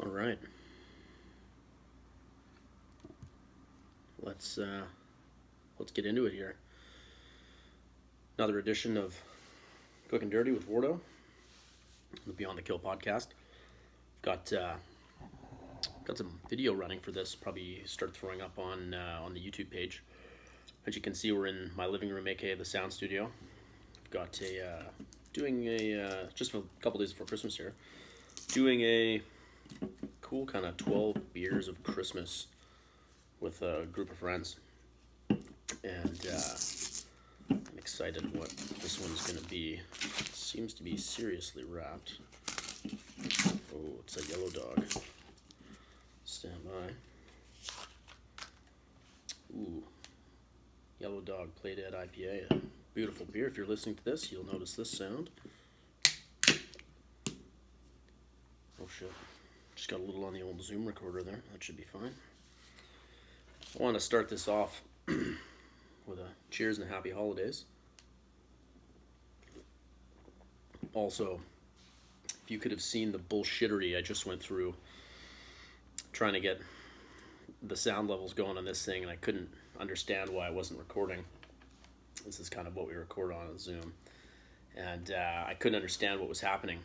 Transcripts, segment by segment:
All right, let's uh, let's get into it here. Another edition of Quick and Dirty with Wardo, the Beyond the Kill podcast. Got got some video running for this. Probably start throwing up on the YouTube page. As you can see, we're in my living room, aka the sound studio. I've got doing a just a couple days before Christmas here, doing a cool kind of 12 beers of Christmas with a group of friends, and I'm excited what this one's gonna be. It seems to be seriously wrapped. Oh, it's a yellow dog. Stand by. Ooh, yellow dog Playdad IPA. Beautiful beer. If you're listening to this, you'll notice this sound. Oh shit. Just got a little on the old Zoom recorder there. That should be fine. I want to start this off with a cheers and happy holidays. Also, if you could have seen the bullshittery I just went through trying to get the sound levels going on this thing, and I couldn't understand why I wasn't recording. This is kind of what we record on Zoom. And I couldn't understand what was happening.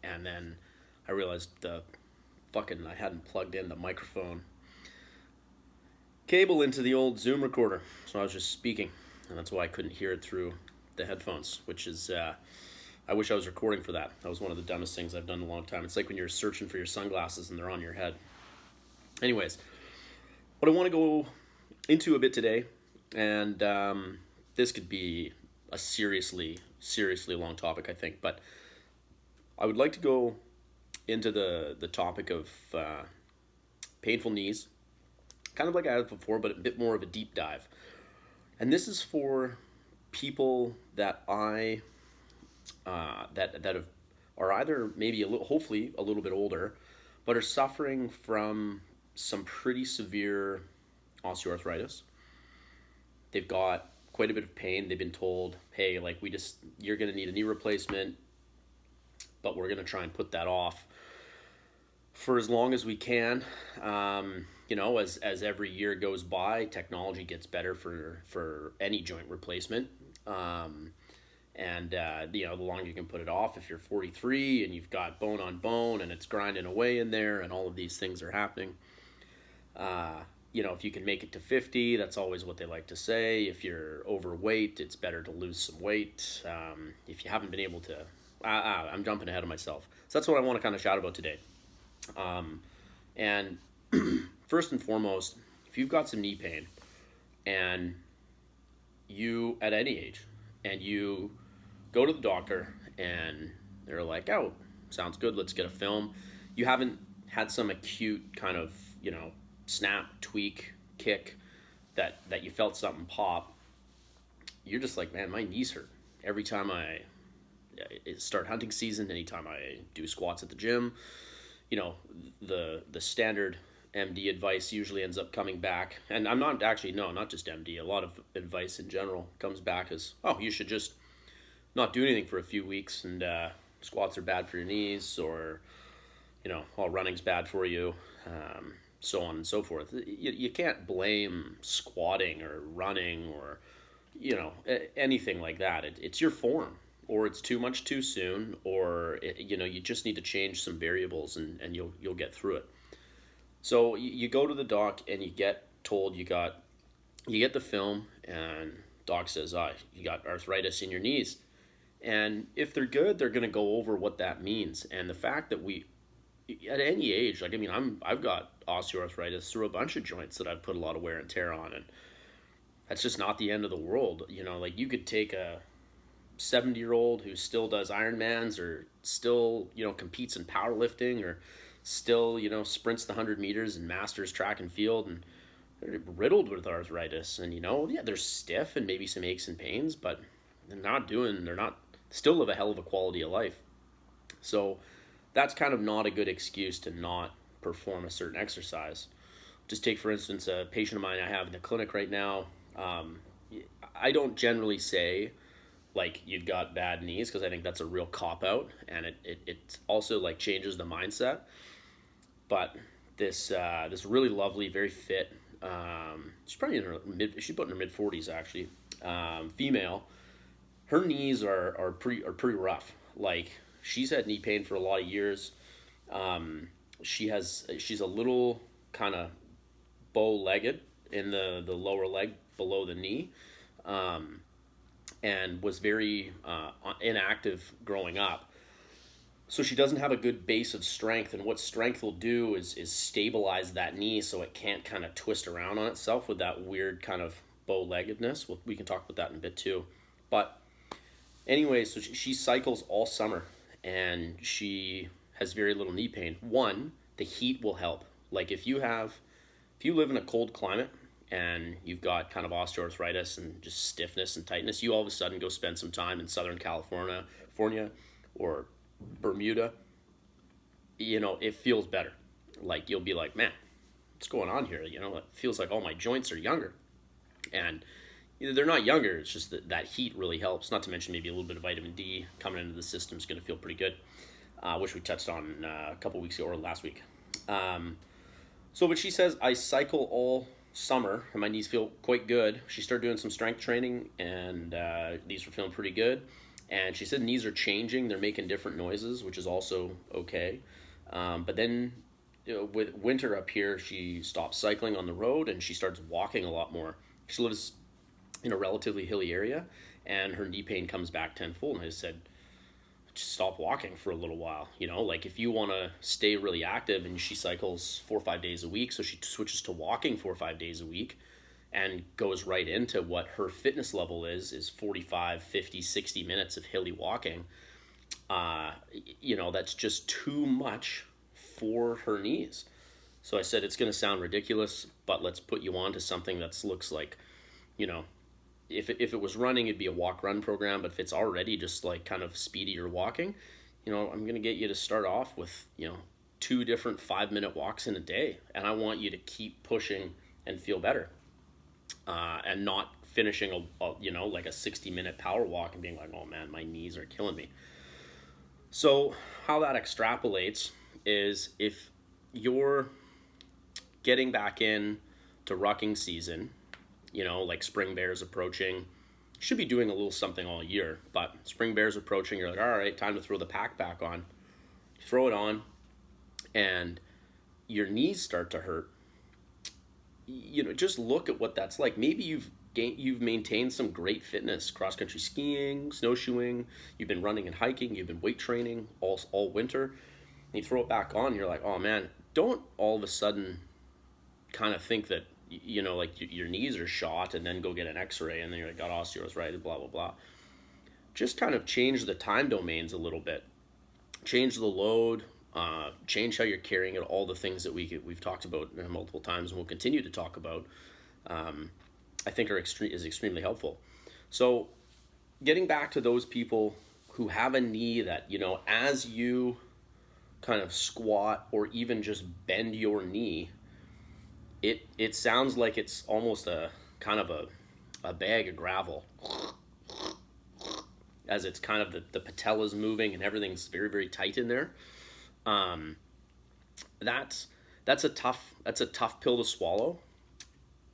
And then I realized I hadn't plugged in the microphone cable into the old Zoom recorder. So I was just speaking. And that's why I couldn't hear it through the headphones, which is, I wish I was recording for that. That was one of the dumbest things I've done in a long time. It's like when you're searching for your sunglasses and they're on your head. Anyways, what I want to go into a bit today, and this could be a seriously long topic, I think, but I would like to go into the topic of painful knees, kind of like I had before, but a bit more of a deep dive. And this is for people that are either maybe hopefully a little bit older, but are suffering from some pretty severe osteoarthritis. They've got quite a bit of pain. They've been told, hey, you're going to need a knee replacement, but we're going to try and put that off for as long as we can. As every year goes by, technology gets better for any joint replacement. The longer you can put it off, if you're 43 and you've got bone on bone and it's grinding away in there and all of these things are happening. If you can make it to 50, that's always what they like to say. If you're overweight, it's better to lose some weight. If you haven't been able to, I'm jumping ahead of myself. So that's what I want to kind of shout about today. And first and foremost, if you've got some knee pain and you, at any age, and you go to the doctor and they're like, oh, sounds good, let's get a film. You haven't had some acute kind of, snap, tweak, kick that you felt something pop. You're just like, man, my knees hurt. Every time I start hunting season, anytime I do squats at the gym, the standard MD advice usually ends up coming back. And I'm not just MD. A lot of advice in general comes back as, oh, you should just not do anything for a few weeks, and squats are bad for your knees, or, all running's bad for you, so on and so forth. You can't blame squatting or running or, anything like that. It's your form, or it's too much too soon, or, you just need to change some variables and you'll get through it. So you go to the doc and you get told you get the film, and doc says, you got arthritis in your knees. And if they're good, they're going to go over what that means. And the fact that at any age, I've got osteoarthritis through a bunch of joints that I've put a lot of wear and tear on, and that's just not the end of the world. You could take a 70-year-old who still does Ironmans, or still, competes in powerlifting, or still, sprints the 100 meters and masters track and field, and they're riddled with arthritis. And, they're stiff and maybe some aches and pains, but they're not still live a hell of a quality of life. So that's kind of not a good excuse to not perform a certain exercise. Just take, for instance, a patient of mine I have in the clinic right now. I don't generally say, you've got bad knees, because I think that's a real cop-out, and it also, changes the mindset. but this really lovely, very fit. She's probably in her she's about in her mid 40s actually. Female. Her knees are pretty rough. Like she's had knee pain for a lot of years. She's a little kind of bow-legged in the lower leg below the knee, and was very inactive growing up. So she doesn't have a good base of strength, and what strength will do is stabilize that knee so it can't kind of twist around on itself with that weird kind of bow-leggedness. We can talk about that in a bit too. But anyway, so she cycles all summer, and she has very little knee pain. One, the heat will help. Like if you live in a cold climate and you've got kind of osteoarthritis and just stiffness and tightness, you all of a sudden go spend some time in Southern California or Bermuda, it feels better. Like you'll be like, man, what's going on here? It feels like all my joints are younger. And they're not younger, it's just that heat really helps. Not to mention maybe a little bit of vitamin D coming into the system is going to feel pretty good, which we touched on a couple weeks ago or last week. But she says, I cycle all summer and my knees feel quite good. She started doing some strength training and knees were feeling pretty good. And she said knees are changing. They're making different noises, which is also okay. But then with winter up here, she stops cycling on the road and she starts walking a lot more. She lives in a relatively hilly area and her knee pain comes back tenfold. And I just said, just stop walking for a little while. Like if you want to stay really active, and she cycles 4 or 5 days a week. So she switches to walking 4 or 5 days a week and goes right into what her fitness level is 45, 50, 60 minutes of hilly walking. That's just too much for her knees. So I said, it's going to sound ridiculous, but let's put you on to something that looks like, if it was running, it'd be a walk-run program. But if it's already just like kind of speedier walking, I'm going to get you to start off with, 2 different 5-minute walks in a day. And I want you to keep pushing and feel better. And not finishing like a 60-minute power walk and being like, oh man, my knees are killing me. So how that extrapolates is if you're getting back in to rucking season, like spring bear's approaching, you should be doing a little something all year, but spring bear's approaching, you're like, all right, time to throw the pack back on. You throw it on and your knees start to hurt. Just look at what that's like. Maybe you've maintained some great fitness, cross-country skiing, snowshoeing, you've been running and hiking, you've been weight training all winter, and you throw it back on, you're like, oh man, don't all of a sudden kind of think that, like your knees are shot and then go get an x-ray and then you're like, got osteoarthritis, blah, blah, blah. Just kind of change the time domains a little bit. Change the load, change how you're carrying it, all the things that we've talked about multiple times and we'll continue to talk about, I think is extremely helpful. So getting back to those people who have a knee that, as you kind of squat or even just bend your knee, it sounds like it's almost a kind of a bag of gravel as it's kind of the patella's moving and everything's very, very tight in there. That's a tough pill to swallow.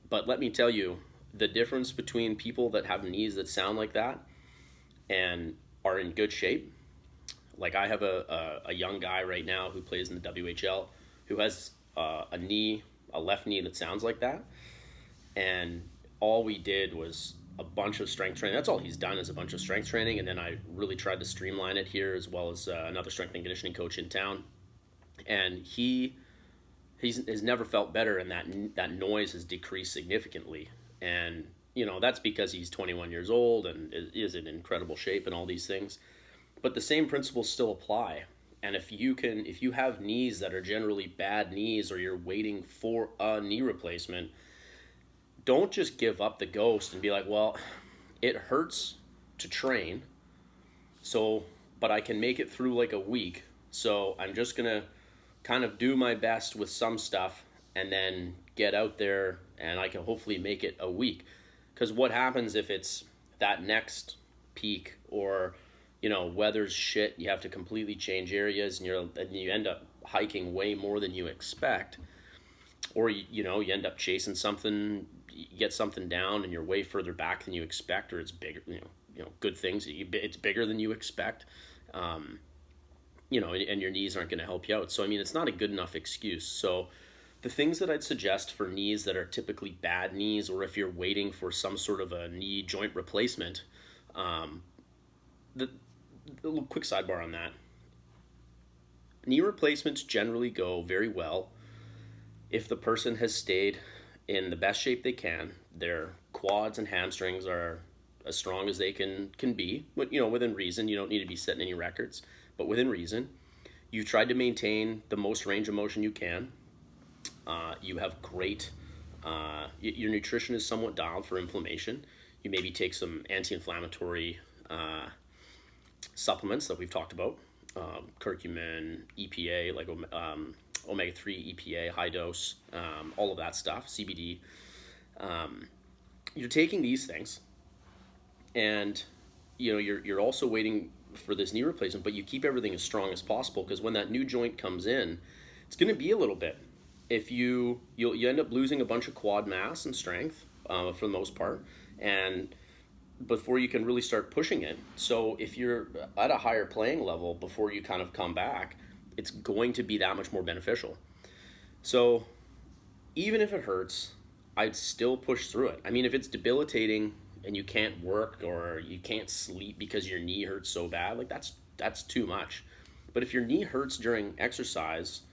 But let me tell you, the difference between people that have knees that sound like that and are in good shape. Like I have a young guy right now who plays in the WHL who has a left knee that sounds like that. And all we did was a bunch of strength training. That's all he's done is a bunch of strength training. And then I really tried to streamline it here, as well as another strength and conditioning coach in town. And he's never felt better, and that noise has decreased significantly. And that's because he's 21 years old and is in incredible shape and all these things. But the same principles still apply. And if you have knees that are generally bad knees, or you're waiting for a knee replacement, don't just give up the ghost and be like, well, it hurts to train, but I can make it through like a week. So I'm just going to kind of do my best with some stuff and then get out there and I can hopefully make it a week. Because what happens if it's that next peak or weather's shit, you have to completely change areas, and you end up hiking way more than you expect, or you end up chasing something, you get something down, and you're way further back than you expect, or it's bigger, good things, it's bigger than you expect, and your knees aren't going to help you out. So I mean, it's not a good enough excuse. So the things that I'd suggest for knees that are typically bad knees, or if you're waiting for some sort of a knee joint replacement, the a little quick sidebar on that. Knee replacements generally go very well if the person has stayed in the best shape they can. Their quads and hamstrings are as strong as they can be, but within reason. You don't need to be setting any records, but within reason. You've tried to maintain the most range of motion you can. You have great, your nutrition is somewhat dialed for inflammation. You maybe take some anti-inflammatory supplements that we've talked about, curcumin, EPA, like omega-3, EPA, high dose, all of that stuff, CBD. You're taking these things, and you're also waiting for this knee replacement, but you keep everything as strong as possible, because when that new joint comes in, it's going to be a little bit. If you'll end up losing a bunch of quad mass and strength for the most part, and before you can really start pushing it. So if you're at a higher playing level before you kind of come back, it's going to be that much more beneficial. So even if it hurts, I'd still push through it. I mean, if it's debilitating and you can't work or you can't sleep because your knee hurts so bad, like that's too much. But if your knee hurts during exercise,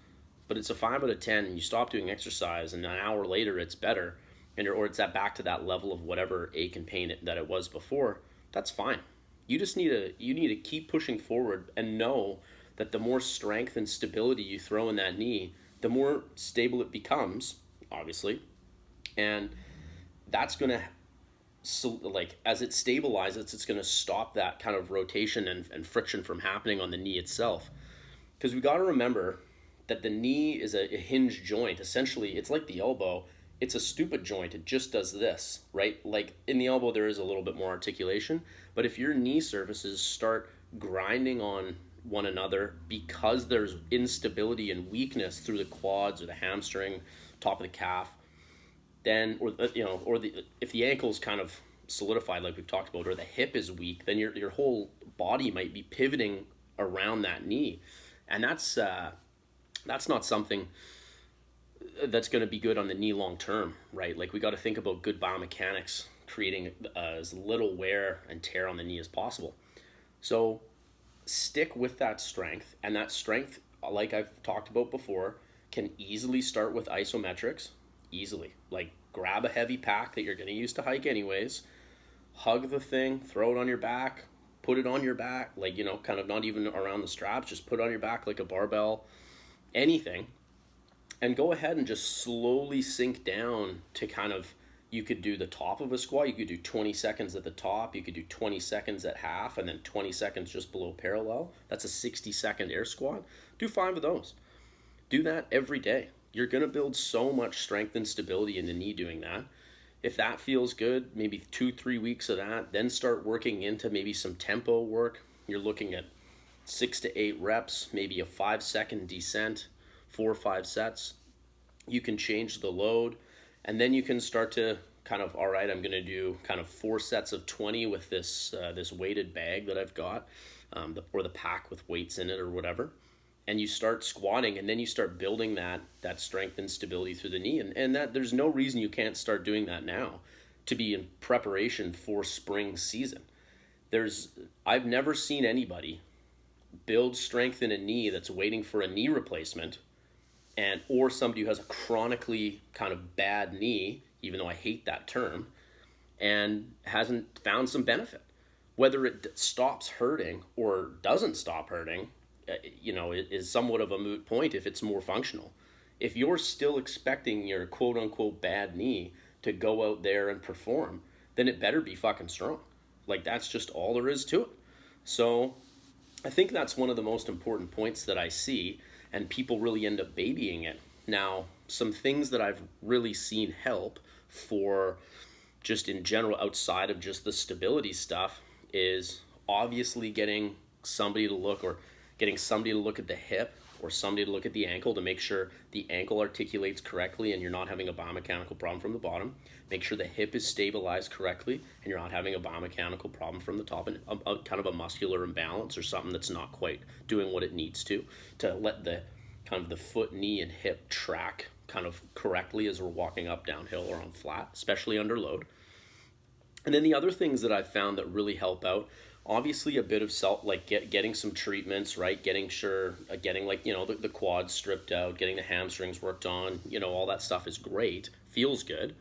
but it's a 5 out of 10 and you stop doing exercise and an hour later it's better, or it's back to that level of whatever ache and pain that it was before, that's fine. You just need to keep pushing forward and know that the more strength and stability you throw in that knee, the more stable it becomes, obviously. And that's going to, as it stabilizes, it's going to stop that kind of rotation and friction from happening on the knee itself. Because we got to remember that the knee is a hinge joint. Essentially, it's like the elbow. It's a stupid joint. It just does this, right? Like in the elbow, there is a little bit more articulation. But if your knee surfaces start grinding on one another because there's instability and weakness through the quads or the hamstring, top of the calf, then, if the ankle's kind of solidified like we've talked about, or the hip is weak, then your whole body might be pivoting around that knee. And that's not something that's going to be good on the knee long term, right? Like we got to think about good biomechanics, creating as little wear and tear on the knee as possible. So stick with that strength, and that strength, like I've talked about before, can easily start with isometrics. Easily, like grab a heavy pack that you're going to use to hike anyways, hug the thing, throw it on your back, put it on your back, like kind of not even around the straps, just put it on your back like a barbell, anything, and go ahead and just slowly sink down to kind of, you could do the top of a squat, you could do 20 seconds at the top, you could do 20 seconds at half, and then 20 seconds just below parallel. That's a 60-second air squat. Do 5 of those. Do that every day. You're going to build so much strength and stability in the knee doing that. If that feels good, maybe 2-3 weeks of that, then start working into maybe some tempo work. You're looking at 6 to 8 reps, maybe a 5-second descent, 4 or 5 sets. You can change the load, and then you can start to kind of, all right, I'm going to do kind of 4 sets of 20 with this weighted bag that I've got, or the pack with weights in it or whatever. And you start squatting, and then you start building that strength and stability through the knee. And that there's no reason you can't start doing that now to be in preparation for spring season. I've never seen anybody build strength in a knee that's waiting for a knee replacement, or somebody who has a chronically kind of bad knee, even though I hate that term, and hasn't found some benefit. Whether it stops hurting or doesn't stop hurting, is somewhat of a moot point if it's more functional. If you're still expecting your quote-unquote bad knee to go out there and perform, then it better be fucking strong. Like, that's just all there is to it. So I think that's one of the most important points that I see, and people really end up babying it. Now, some things that I've really seen help for just in general outside of just the stability stuff is obviously getting somebody to look or getting somebody to look at the hip or somebody to look at the ankle to make sure the ankle articulates correctly and you're not having a biomechanical problem from the bottom. Make sure the hip is stabilized correctly and you're not having a biomechanical problem from the top, and kind of a muscular imbalance or something that's not quite doing what it needs to let the kind of the foot, knee, and hip track kind of correctly as we're walking up downhill or on flat, especially under load. And then the other things that I've found that really help out, obviously a bit of getting some treatments, right? Getting like, the quads stripped out, getting the hamstrings worked on, all that stuff is great, feels good.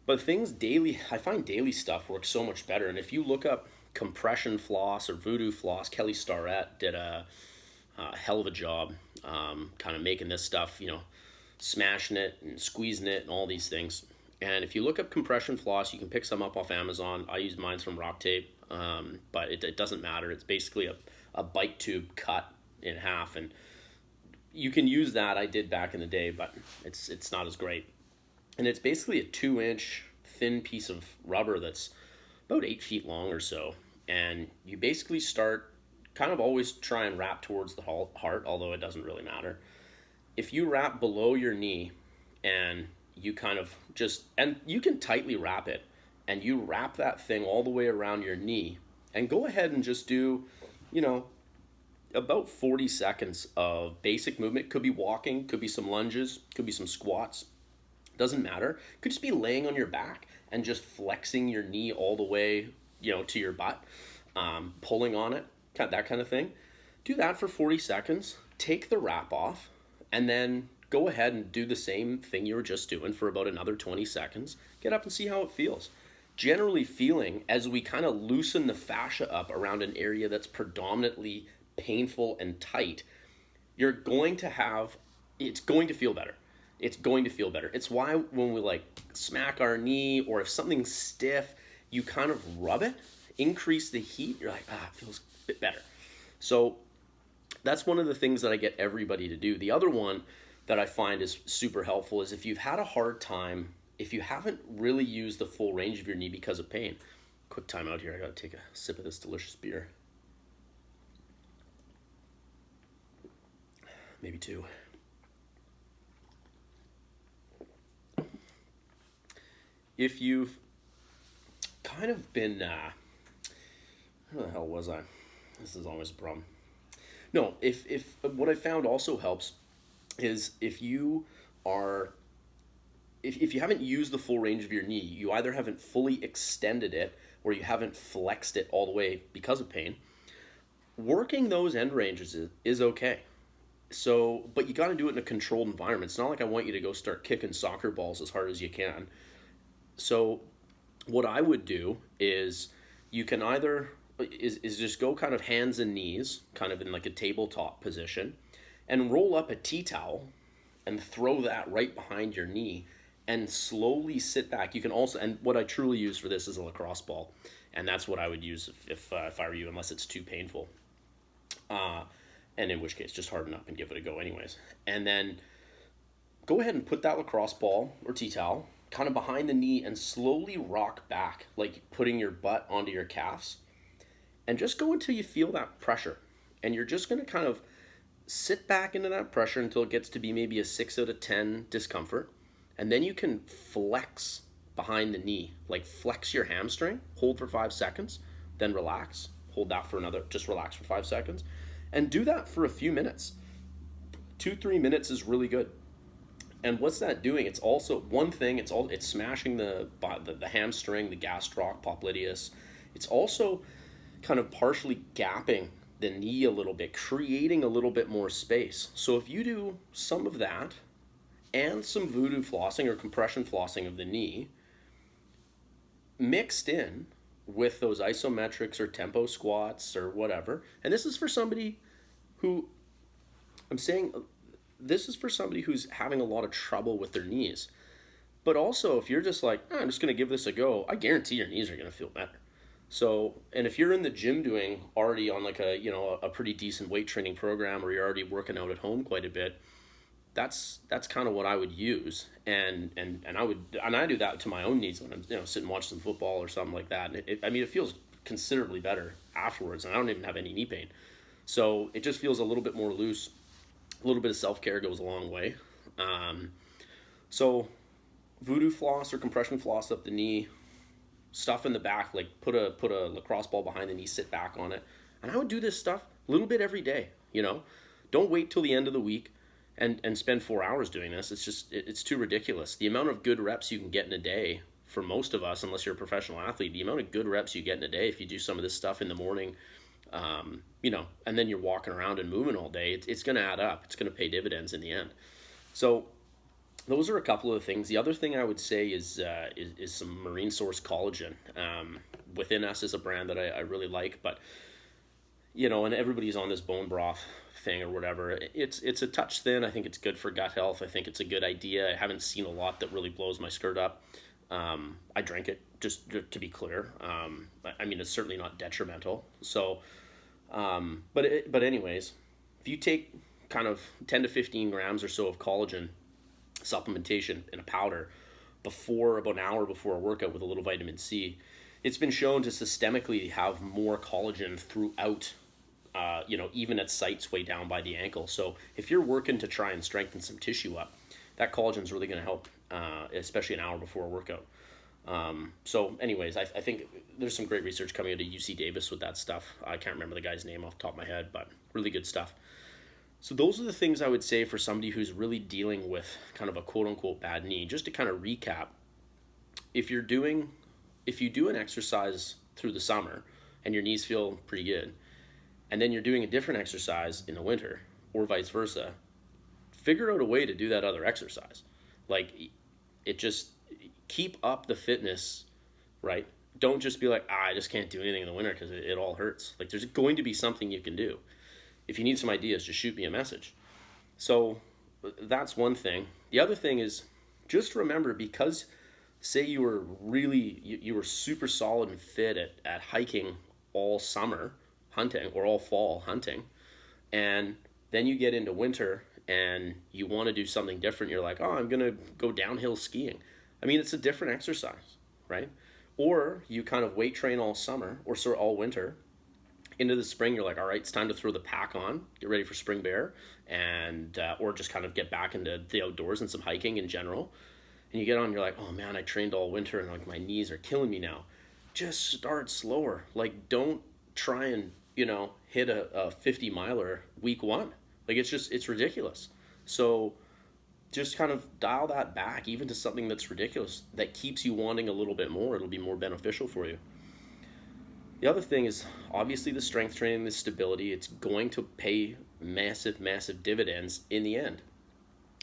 But things daily, I find daily stuff works so much better. And if you look up compression floss or voodoo floss, Kelly Starrett did a hell of a job kind of making this stuff, smashing it and squeezing it and all these things. And if you look up compression floss, you can pick some up off Amazon. I use mine from Rock Tape, but it doesn't matter. It's basically a bike tube cut in half, and you can use that. I did back in the day, but it's not as great. And it's basically a 2-inch thin piece of rubber that's about 8 feet long or so. And you basically start kind of always try and wrap towards the heart, although it doesn't really matter. If you wrap below your knee and you kind of and you can tightly wrap it, and you wrap that thing all the way around your knee and go ahead and just do, about 40 seconds of basic movement. Could be walking, could be some lunges, could be some squats. Doesn't matter. Could just be laying on your back and just flexing your knee all the way, to your butt, pulling on it, that kind of thing. Do that for 40 seconds, take the wrap off, and then go ahead and do the same thing you were just doing for about another 20 seconds. Get up and see how it feels. Generally feeling, as we kind of loosen the fascia up around an area that's predominantly painful and tight, it's going to feel better. It's going to feel better. It's why when we smack our knee, or if something's stiff, you kind of rub it, increase the heat. You're like, it feels a bit better. So that's one of the things that I get everybody to do. The other one that I find is super helpful is if you've had a hard time, if you haven't really used the full range of your knee because of pain. Quick time out here. I got to take a sip of this delicious beer. Maybe two. If you've kind of been, where the hell was I? This is always a problem. No, if what I found also helps is if you haven't used the full range of your knee, you either haven't fully extended it or you haven't flexed it all the way because of pain, working those end ranges is okay. So, but you got to do it in a controlled environment. It's not like I want you to go start kicking soccer balls as hard as you can. So what I would do is you can either is just go kind of hands and knees, kind of in like a tabletop position, and roll up a tea towel and throw that right behind your knee and slowly sit back. You can also, and what I truly use for this is a lacrosse ball, and that's what I would use if I were you, unless it's too painful. And in which case, just harden up and give it a go anyways. And then go ahead and put that lacrosse ball or tea towel kind of behind the knee and slowly rock back, like putting your butt onto your calves. And just go until you feel that pressure. And you're just going to kind of sit back into that pressure until it gets to be maybe a 6 out of 10 discomfort. And then you can flex behind the knee, like flex your hamstring, hold for 5 seconds, then relax. Hold that for just relax for 5 seconds. And do that for a few minutes. 2-3 minutes is really good. And what's that doing? It's also one thing. It's smashing the hamstring, the gastroc, popliteus. It's also kind of partially gapping the knee a little bit, creating a little bit more space. So if you do some of that and some voodoo flossing or compression flossing of the knee, mixed in with those isometrics or tempo squats or whatever, and this is for somebody who, this is for somebody who's having a lot of trouble with their knees. But also, if you're just like, I'm just going to give this a go, I guarantee your knees are going to feel better. So, and if you're in the gym doing already on like a pretty decent weight training program, or you're already working out at home quite a bit, that's kind of what I would use. And I do that to my own knees when I'm sitting watching some football or something like that. And it feels considerably better afterwards, and I don't even have any knee pain. So it just feels a little bit more loose. A little bit of self-care goes a long way. So voodoo floss or compression floss up the knee, stuff in the back, like put a lacrosse ball behind the knee, sit back on it. And I would do this stuff a little bit every day, you know. Don't wait till the end of the week and spend 4 hours doing this. It's just, it's too ridiculous. The amount of good reps you can get in a day, for most of us, unless you're a professional athlete, the amount of good reps you get in a day if you do some of this stuff in the morning, you know, and then you're walking around and moving all day, it's going to add up. It's going to pay dividends in the end. So those are a couple of the things. The other thing I would say is some marine source collagen. Within Us is a brand that I really like, but you know, and everybody's on this bone broth thing or whatever. It's a touch thin. I think it's good for gut health. I think it's a good idea. I haven't seen a lot that really blows my skirt up. I drink it, just to be clear. I mean, it's certainly not detrimental. So, but anyways, if you take kind of 10 to 15 grams or so of collagen supplementation in a powder about an hour before a workout with a little vitamin C, it's been shown to systemically have more collagen throughout, you know, even at sites way down by the ankle. So if you're working to try and strengthen some tissue up, that collagen is really going to help, especially an hour before a workout. So anyways, I think there's some great research coming out of UC Davis with that stuff. I can't remember the guy's name off the top of my head, but really good stuff. So those are the things I would say for somebody who's really dealing with kind of a quote unquote bad knee. Just to kind of recap, if you do an exercise through the summer and your knees feel pretty good, and then you're doing a different exercise in the winter or vice versa, figure out a way to do that other exercise. Like, it just, keep up the fitness, right? Don't just be like, I just can't do anything in the winter because it all hurts. Like, there's going to be something you can do. If you need some ideas, just shoot me a message. So that's one thing. The other thing is, just remember, because say you were super solid and fit at hiking all summer hunting or all fall hunting, and then you get into winter and you want to do something different. You're like, oh, I'm going to go downhill skiing. I mean, it's a different exercise, right? Or you kind of weight train all summer or sort of all winter. Into the spring, you're like, all right, it's time to throw the pack on, get ready for spring bear, and or just kind of get back into the outdoors and some hiking in general. And you get on, you're like, oh man, I trained all winter and like my knees are killing me now. Just start slower. Like, don't try and, you know, hit a 50 miler week one. Like, it's ridiculous. So just kind of dial that back, even to something that's ridiculous, that keeps you wanting a little bit more. It'll be more beneficial for you. The other thing is, obviously, the strength training, the stability, it's going to pay massive, massive dividends in the end.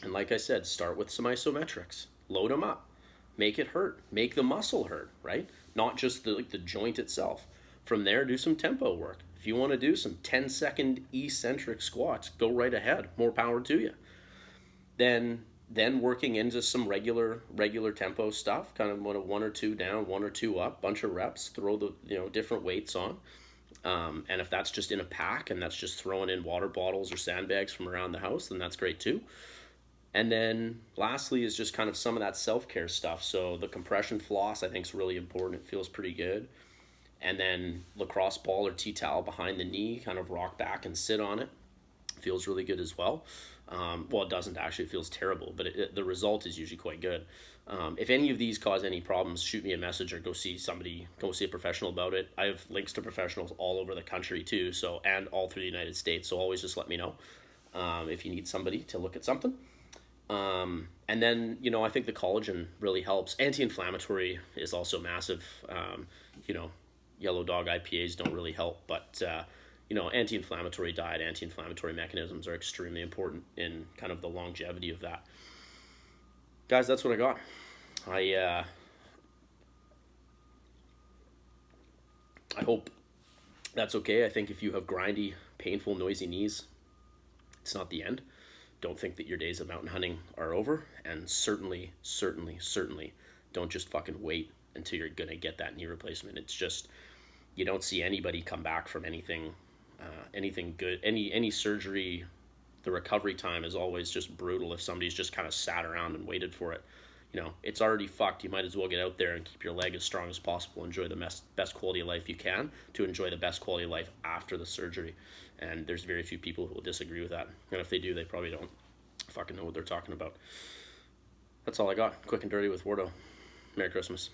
And like I said, start with some isometrics. Load them up. Make it hurt. Make the muscle hurt, right? Not just the joint itself. From there, do some tempo work. If you want to do some 10-second eccentric squats, go right ahead. More power to you. Then working into some regular tempo stuff, kind of one or two down, one or two up, bunch of reps, throw the different weights on. And if that's just in a pack and that's just throwing in water bottles or sandbags from around the house, then that's great too. And then lastly is just kind of some of that self-care stuff. So the compression floss, I think, is really important. It feels pretty good. And then lacrosse ball or tea towel behind the knee, kind of rock back and sit on it. Feels really good as well. Well, it doesn't actually. It feels terrible, but the result is usually quite good. If any of these cause any problems, shoot me a message or go see a professional about it. I have links to professionals all over the country too, and all through the United States. So always just let me know if you need somebody to look at something. And then, I think the collagen really helps. Anti-inflammatory is also massive. Yellow Dog IPAs don't really help, but anti-inflammatory diet, anti-inflammatory mechanisms are extremely important in kind of the longevity of that. Guys, that's what I got. I hope that's okay. I think if you have grindy, painful, noisy knees, it's not the end. Don't think that your days of mountain hunting are over, and certainly don't just fucking wait until you're gonna get that knee replacement. It's just, you don't see anybody come back from anything good, any surgery. The recovery time is always just brutal if somebody's just kind of sat around and waited for it. you know, it's already fucked. You might as well get out there and keep your leg as strong as possible. Enjoy the best quality of life you can to enjoy the best quality of life after the surgery. And there's very few people who will disagree with that. And if they do, they probably don't fucking know what they're talking about. That's all I got. Quick and dirty with Wardo. Merry Christmas.